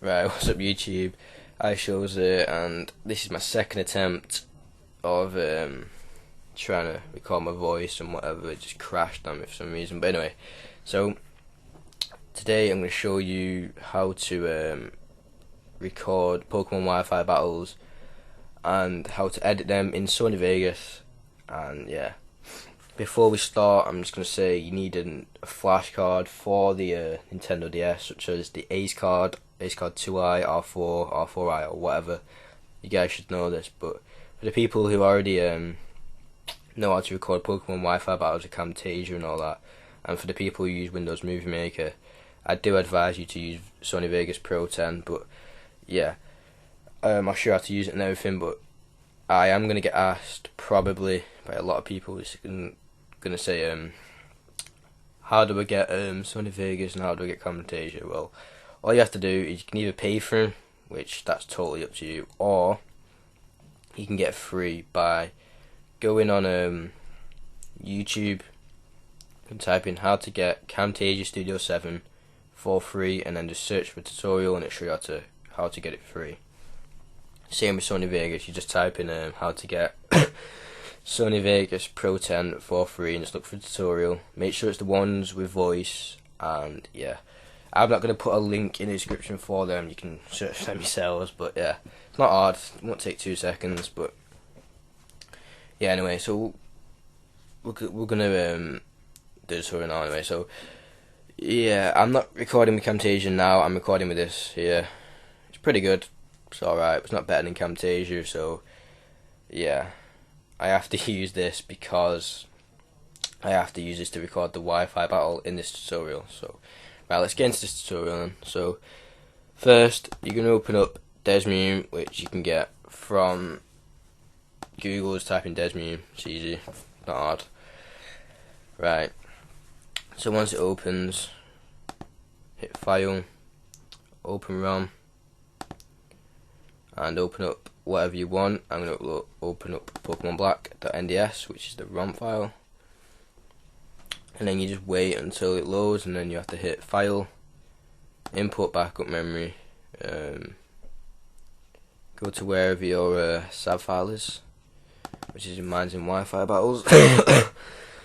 Right, what's up YouTube? I shows it, and this is my second attempt of trying to record my voice and whatever. It just crashed on me for some reason. But anyway, so today I'm going to show you how to record Pokemon Wi-Fi battles and how to edit them in Sony Vegas. And yeah, before we start, I'm just going to say you need a flash card for the Nintendo DS, such as the Ace card 2i, R4, R4i, or whatever. You guys should know this, but for the people who already know how to record Pokemon Wi-Fi battles with Camtasia and all that, and for the people who use Windows Movie Maker, I do advise you to use Sony Vegas Pro 10. But yeah, I'll show you how to use it and everything. But I am going to get asked probably by a lot of people who's going to say, how do I get Sony Vegas and how do I get Camtasia? Well, all you have to do is you can either pay for them, which that's totally up to you, or you can get free by going on YouTube and type in how to get Camtasia Studio 7 for free, and then just search for a tutorial and it'll show you how to get it free. Same with Sony Vegas, you just type in how to get Sony Vegas Pro 10 for free and just look for a tutorial. Make sure it's the ones with voice, and yeah. I'm not going to put a link in the description for them, you can search them yourselves, but yeah, it's not hard, it won't take 2 seconds, but yeah, anyway, so we're going to do this for now anyway. So yeah, I'm not recording with Camtasia now, I'm recording with this here. It's pretty good, it's alright, it's not better than Camtasia, so yeah, I have to use this because I have to use this to record the Wi-Fi battle in this tutorial. So right, let's get into this tutorial then. So first, you're going to open up Desmune, which you can get from Google. Just type in Desmune, it's easy, not hard. Right, so once it opens, hit File, Open ROM, and open up whatever you want. I'm going to open up Pokemon Black.nds, which is the ROM file. And then you just wait until it loads, and then you have to hit File, Import Backup Memory, go to wherever your SAV file is, which is in mine's in Wi-Fi battles.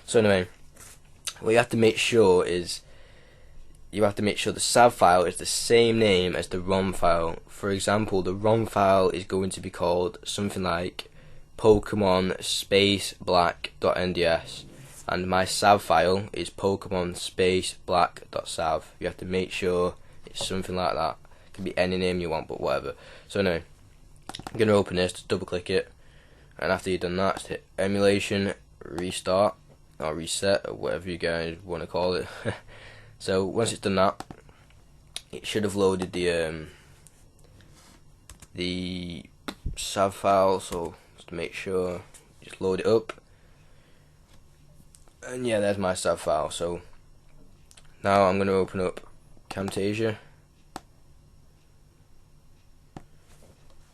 So anyway, what you have to make sure is the SAV file is the same name as the ROM file. For example, the ROM file is going to be called something like Pokemon Space Black.nds. And my SAV file is Pokemon Space Black.sav. You have to make sure it's something like that. It can be any name you want, but whatever. So anyway, I'm going to open this, just double click it, and after you've done that, just hit Emulation, Restart, or Reset, or whatever you guys want to call it. So once it's done that, it should have loaded the SAV file, so just to make sure, just load it up. And yeah, there's my SAV file. So now I'm going to open up Camtasia.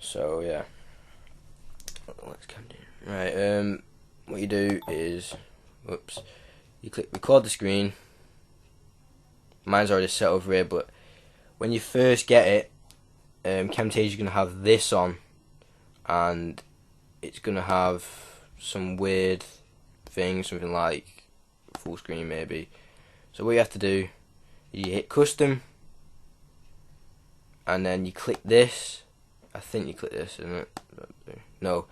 So yeah, let's Camtasia. Right, what you do is, you click record the screen. Mine's already set over here, but when you first get it, Camtasia's going to have this on, and it's going to have some weird thing, something like full screen maybe. So what you have to do, you hit custom, and then you click this. I think you click this, isn't it? No.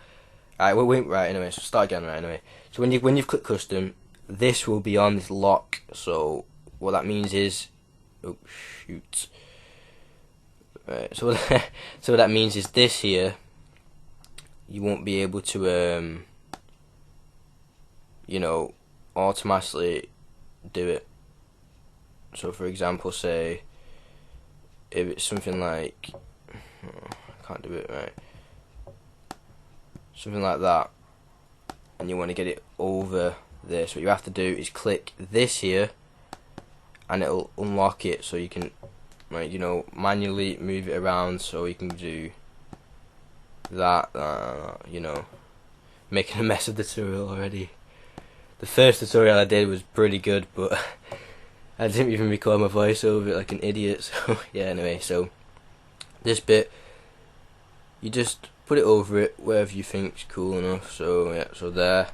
Alright, wait, right, anyway, so start again, right, anyway. So when you've clicked custom, this will be on this lock. So what that means is, oh shoot. Right, so what that means is this here, you won't be able to you know, automatically do it. So for example, say if it's something like, I can't do it right, something like that, and you want to get it over this, what you have to do is click this here, and it'll unlock it, so you can, like, you know, manually move it around, so you can do that. You know, making a mess of the tutorial already. The first tutorial I did was pretty good, but I didn't even record my voice over it like an idiot. So yeah, anyway, so This bit, you just put it over it wherever you think's cool enough. So yeah, so there,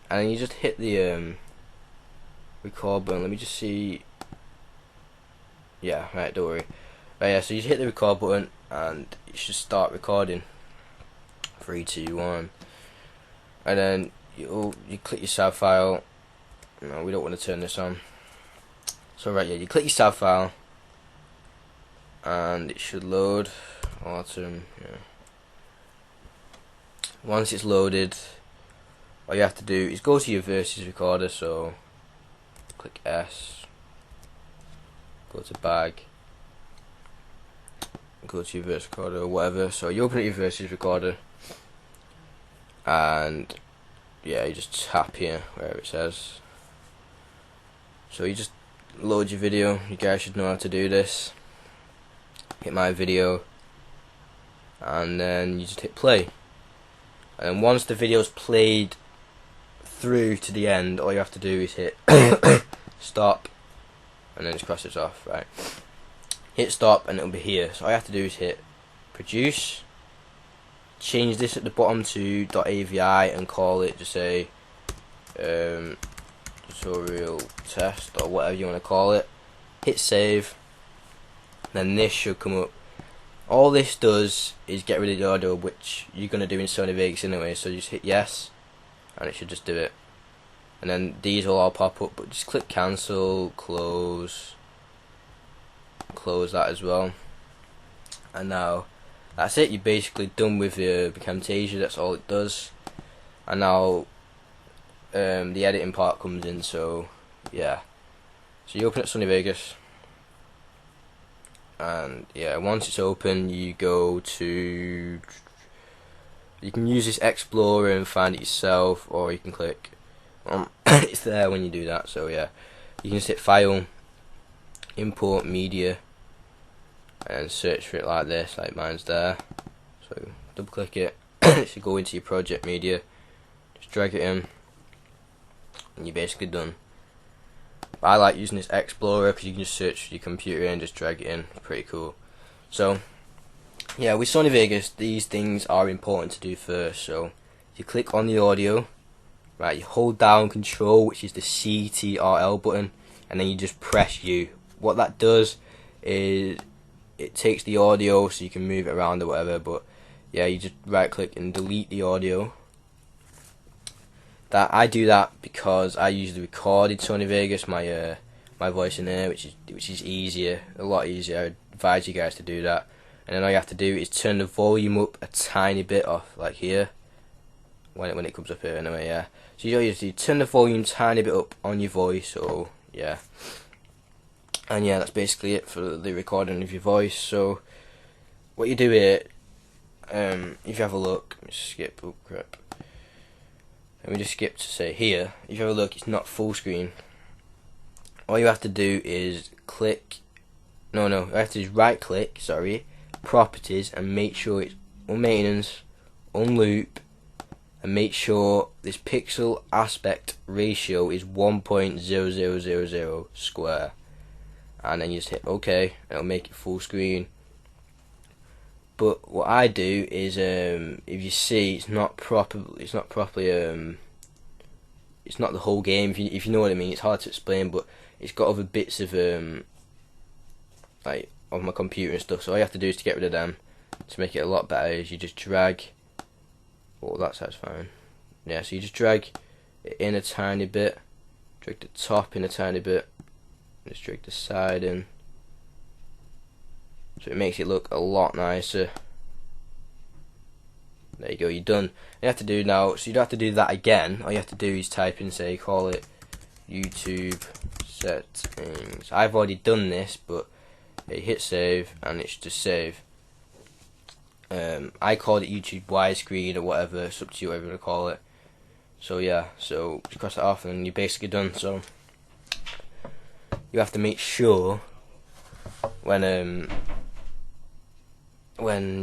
and then you just hit the record button. Let me just see. Yeah, right, don't worry. Right, yeah, so you hit the record button and it should start recording. 3, 2, 1, and then you click your SAV file. No, we don't want to turn this on. So right, yeah, you click your SAV file, and it should load. Autumn, yeah. Once it's loaded, all you have to do is go to your Versus recorder. So click S, go to bag, go to your Versus recorder or whatever. So you open up your Versus recorder, and yeah, you just tap here where it says. So you just load your video. You guys should know how to do this. Hit my video, and then you just hit play. And then once the video's played through to the end, all you have to do is hit stop, and then just cross it off. Right, hit stop, and it'll be here. So all you have to do is hit produce. Change this at the bottom to .avi and call it, just say tutorial test or whatever you want to call it. Hit save, then this should come up. All this does is get rid of the audio, which you're going to do in Sony Vegas anyway, so just hit yes and it should just do it. And then these will all pop up, but just click cancel, close that as well. And now that's it, you're basically done with the Camtasia. That's all it does. And now the editing part comes in. So yeah, so you open up Sony Vegas, and yeah, once it's open, you go to, you can use this Explorer and find it yourself, or you can click it's there when you do that. So yeah, you can just hit file, import media, and search for it like this, like mine's there. So double click it, it should go into your project media, just drag it in, and you're basically done. But I like using this Explorer because you can just search for your computer and just drag it in. It's pretty cool. So yeah, with Sony Vegas, these things are important to do first. So you click on the audio, right, you hold down Control, which is the CTRL button, and then you just press U. What that does is it takes the audio so you can move it around or whatever, but yeah, you just right click and delete the audio. That I do that because I usually record in Sony Vegas my my voice in there, which is easier, a lot easier. I advise you guys to do that. And then all you have to do is turn the volume up a tiny bit off, like here, when it comes up here anyway. Yeah, so you just turn the volume tiny bit up on your voice. So yeah, and yeah, that's basically it for the recording of your voice. So what you do here, if you have a look, let me skip. Oh crap. Let me just skip to say here. If you have a look, it's not full screen. All you have to do is click. No, you have to just right click. Sorry, properties, and make sure it's on maintenance, on loop, and make sure this pixel aspect ratio is 1.0000 square. And then you just hit OK, and it'll make it full screen. But what I do is, if you see, it's not properly, it's not the whole game. If you know what I mean, it's hard to explain, but it's got other bits of like of my computer and stuff. So all you have to do is to get rid of them. To make it a lot better, is you just drag. Oh, that side's fine. Yeah, so you just drag it in a tiny bit, drag the top in a tiny bit, and just drag the side in. So it makes it look a lot nicer. There you go, you're done. You have to do now, so you don't have to do that again. All you have to do is type in, say, call it YouTube settings. I've already done this, but you hit save and it should just save. I called it YouTube widescreen or whatever. It's up to you whatever you want to call it. So yeah, so just cross it off and you're basically done. So you have to make sure when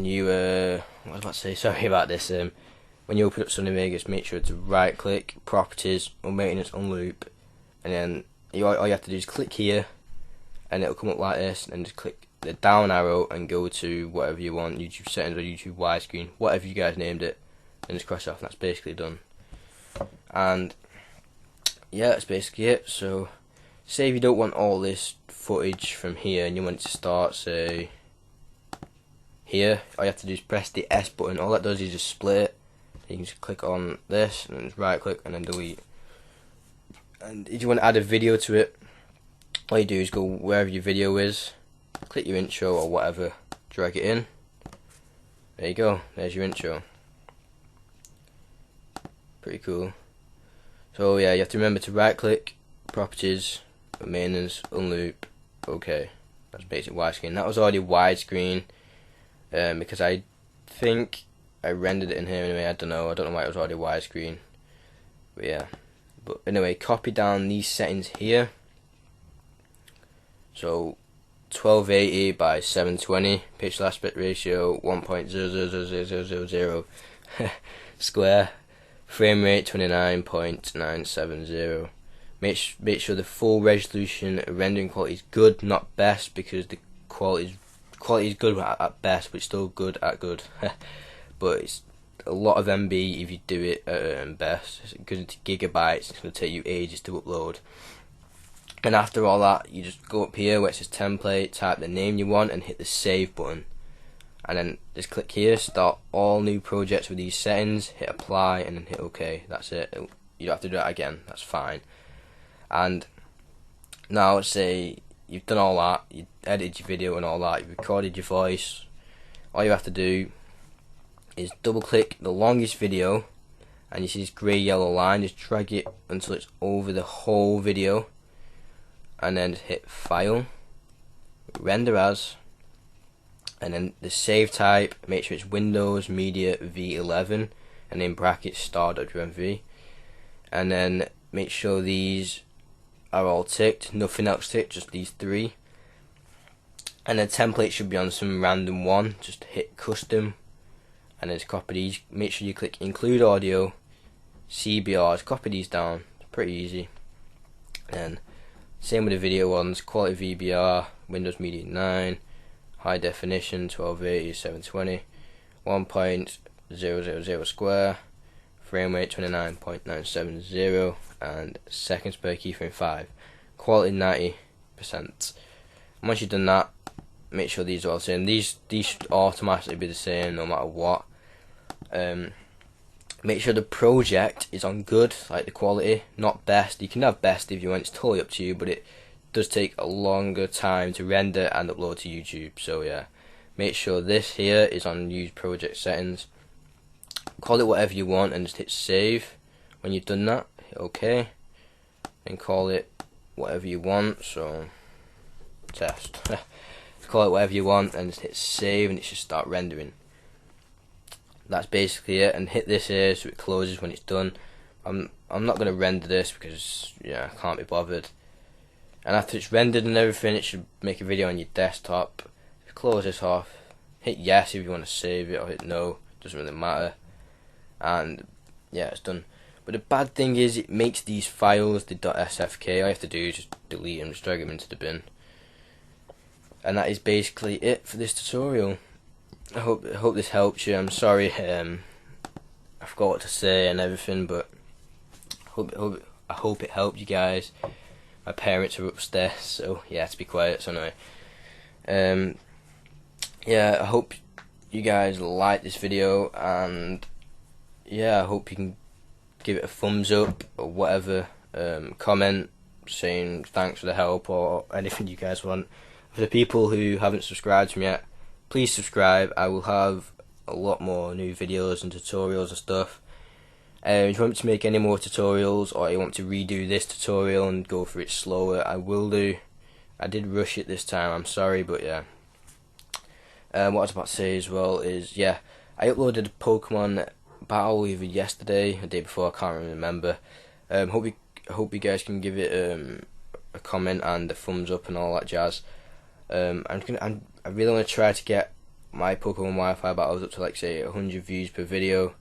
you what was I about to say? Sorry about this. When you open up Sony Vegas, make sure to right click, properties, on maintenance, on loop, and then all you have to do is click here, and it'll come up like this, and just click the down arrow and go to whatever you want, YouTube settings or YouTube widescreen, whatever you guys named it, and just cross it off, and that's basically done. And yeah, that's basically it. So say if you don't want all this footage from here and you want it to start, say, here, all you have to do is press the S button. All that does is just split it. You can just click on this and then just right click and then delete. And if you want to add a video to it, all you do is go wherever your video is, click your intro or whatever, drag it in. There you go, there's your intro. Pretty cool. So yeah, you have to remember to right click, properties, maintenance, unloop, okay. That's basic widescreen. That was already widescreen because I think I rendered it in here anyway. I don't know why it was already widescreen. But yeah. But anyway, copy down these settings here. So 1280 by 720 pixel aspect ratio 1.00000 square, frame rate 29.970. Make sure the full resolution rendering quality is good, not best, because the quality is good at best, but it's still good at good. But it's a lot of MB if you do it at best. It's going to gigabytes. It's going to take you ages to upload. And after all that, you just go up here where it says template, type the name you want, and hit the save button. And then just click here, start all new projects with these settings, hit apply, and then hit OK. That's it. You don't have to do that again. That's fine. And now let's say you've done all that, you edited your video and all that, you've recorded your voice. All you have to do is double click the longest video, and you see this grey yellow line, just drag it until it's over the whole video, and then hit file, render as, and then the save type, make sure it's Windows Media V11 and in brackets star.wmv, and then make sure these are all ticked, nothing else ticked, just these three. And the template should be on some random one, just hit custom and then just copy these. Make sure you click include audio, CBRs, copy these down, it's pretty easy. And same with the video ones, quality VBR, Windows Media 9, high definition 1280 720, 1.000 square, frame rate 29.970, and seconds per keyframe 5, quality 90%. And once you've done that, make sure these are all the same. These should automatically be the same no matter what. Make sure the project is on good, like the quality, not best. You can have best if you want, it's totally up to you, but it does take a longer time to render and upload to YouTube. So yeah, make sure this here is on use project settings. Call it whatever you want and just hit save. When you've done that, hit OK, and call it whatever you want. So test. Call it whatever you want and just hit save, and it should start rendering. That's basically it, and hit this here so it closes when it's done. I'm not going to render this because yeah, I can't be bothered. And after it's rendered and everything, it should make a video on your desktop. Close this off, hit yes if you want to save it, or hit no, doesn't really matter. And yeah, it's done. But the bad thing is it makes these files, the .sfk, all you have to do is just delete them, just drag them into the bin. And that is basically it for this tutorial. I hope this helps you. I'm sorry I forgot what to say and everything, but I hope it helped you guys. My parents are upstairs, so yeah, to be quiet. So anyway, yeah, I hope you guys like this video, and yeah, I hope you can give it a thumbs up or whatever. Comment saying thanks for the help or anything you guys want. For the people who haven't subscribed to me yet, please subscribe. I will have a lot more new videos and tutorials and stuff. If you want me to make any more tutorials, or you want to redo this tutorial and go for it slower, I will do. I did rush it this time, I'm sorry, but yeah. What I was about to say as well is, yeah, I uploaded a Pokemon battle either yesterday or the day before, I can't really remember. Hope you guys can give it a comment and a thumbs up and all that jazz. I really want to try to get my Pokemon Wi-Fi battles up to like say 100 views per video,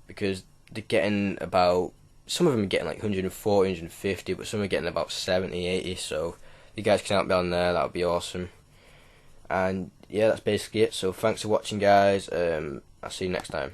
because they're getting about, some of them are getting like 140, 150, but some are getting about 70, 80, so if you guys can help me on there, that would be awesome. And yeah, that's basically it. So thanks for watching, guys. I'll see you next time.